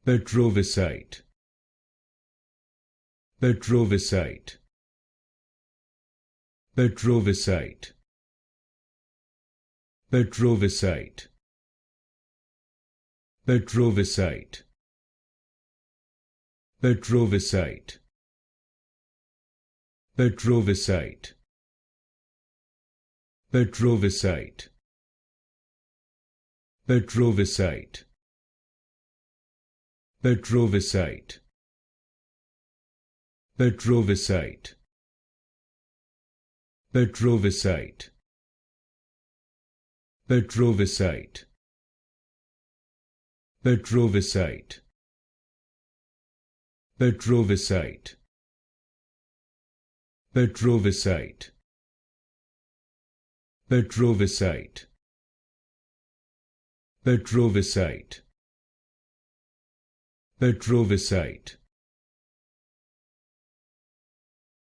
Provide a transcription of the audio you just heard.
Petrovicite, Petrovicite, Petrovicite, Petrovicite, Petrovicite, Petrovicite, Petrovicite, Petrovicite, Petrovicite, Petrovicite, Petrovicite, Petrovicite, Petrovicite, Petrovicite, Petrovicite, Petrovicite, Petrovicite, Petrovicite, Petrovicite,